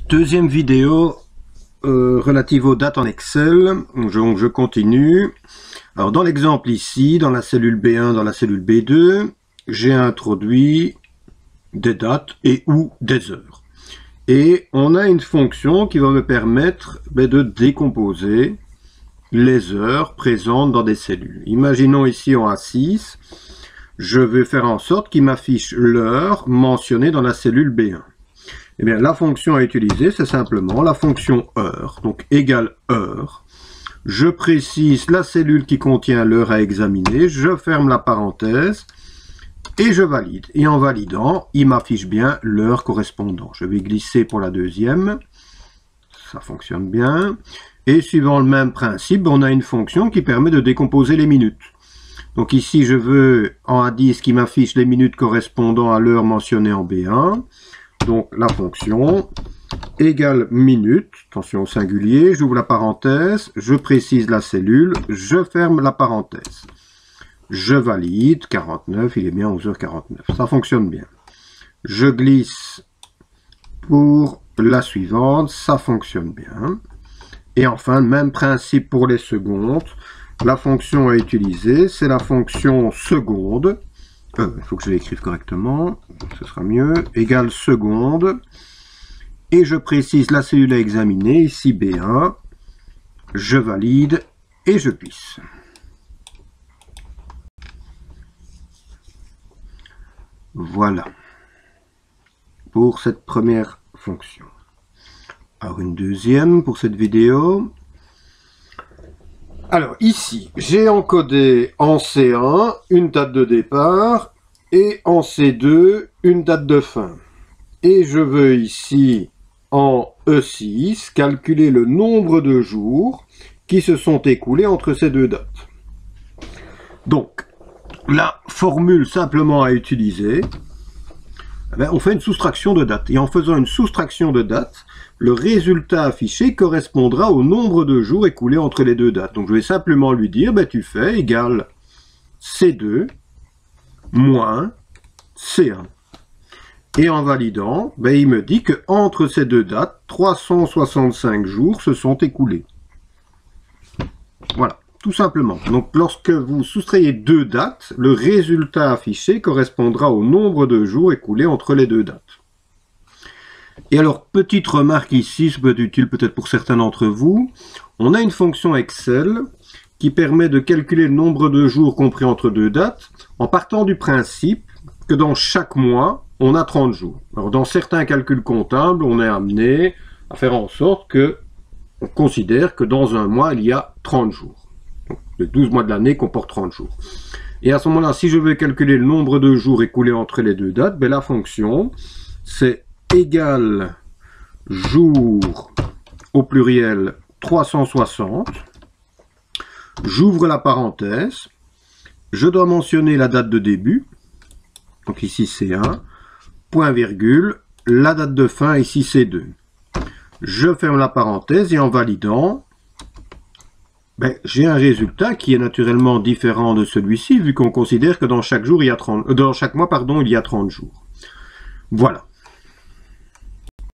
Deuxième vidéo relative aux dates en Excel. Donc je continue. Alors dans l'exemple ici, dans la cellule B1, dans la cellule B2, j'ai introduit des dates et ou des heures. Et on a une fonction qui va me permettre de décomposer les heures présentes dans des cellules. Imaginons ici en A6, je vais faire en sorte qu'il m'affiche l'heure mentionnée dans la cellule B1. Eh bien, la fonction à utiliser, c'est simplement la fonction heure, donc égale heure. Je précise la cellule qui contient l'heure à examiner, je ferme la parenthèse et je valide. Et en validant, il m'affiche bien l'heure correspondante. Je vais glisser pour la deuxième, ça fonctionne bien. Et suivant le même principe, on a une fonction qui permet de décomposer les minutes. Donc ici, je veux en A10 qui m'affiche les minutes correspondant à l'heure mentionnée en B1. Donc la fonction égale minute, attention au singulier, j'ouvre la parenthèse, je précise la cellule, je ferme la parenthèse. Je valide, 49, il est bien 11h49, ça fonctionne bien. Je glisse pour la suivante, ça fonctionne bien. Et enfin, même principe pour les secondes, la fonction à utiliser, c'est la fonction seconde. Il faut que je l'écrive correctement, ce sera mieux, égale seconde, et je précise la cellule à examiner, ici B1, je valide et je glisse. Voilà, pour cette première fonction. Alors une deuxième pour cette vidéo. Alors ici, j'ai encodé en C1 une date de départ et en C2 une date de fin. Et je veux ici en E6 calculer le nombre de jours qui se sont écoulés entre ces deux dates. Donc, la formule simplement à utiliser, on fait une soustraction de dates. Et en faisant une soustraction de dates, le résultat affiché correspondra au nombre de jours écoulés entre les deux dates. Donc je vais simplement lui dire, tu fais égal C2 moins C1. Et en validant, il me dit que entre ces deux dates, 365 jours se sont écoulés. Voilà, tout simplement. Donc lorsque vous soustrayez deux dates, le résultat affiché correspondra au nombre de jours écoulés entre les deux dates. Et alors, petite remarque ici, ça peut être utile peut-être pour certains d'entre vous, on a une fonction Excel qui permet de calculer le nombre de jours compris entre deux dates en partant du principe que dans chaque mois, on a 30 jours. Alors, dans certains calculs comptables, on est amené à faire en sorte que on considère que dans un mois, il y a 30 jours. Donc, les 12 mois de l'année comportent 30 jours. Et à ce moment-là, si je veux calculer le nombre de jours écoulés entre les deux dates, la fonction, c'est égale jour au pluriel 360. J'ouvre la parenthèse. Je dois mentionner la date de début. Donc ici c'est 1. Point virgule. La date de fin, ici c'est 2. Je ferme la parenthèse et en validant, j'ai un résultat qui est naturellement différent de celui-ci vu qu'on considère que dans chaque mois, il y a 30 jours. Voilà.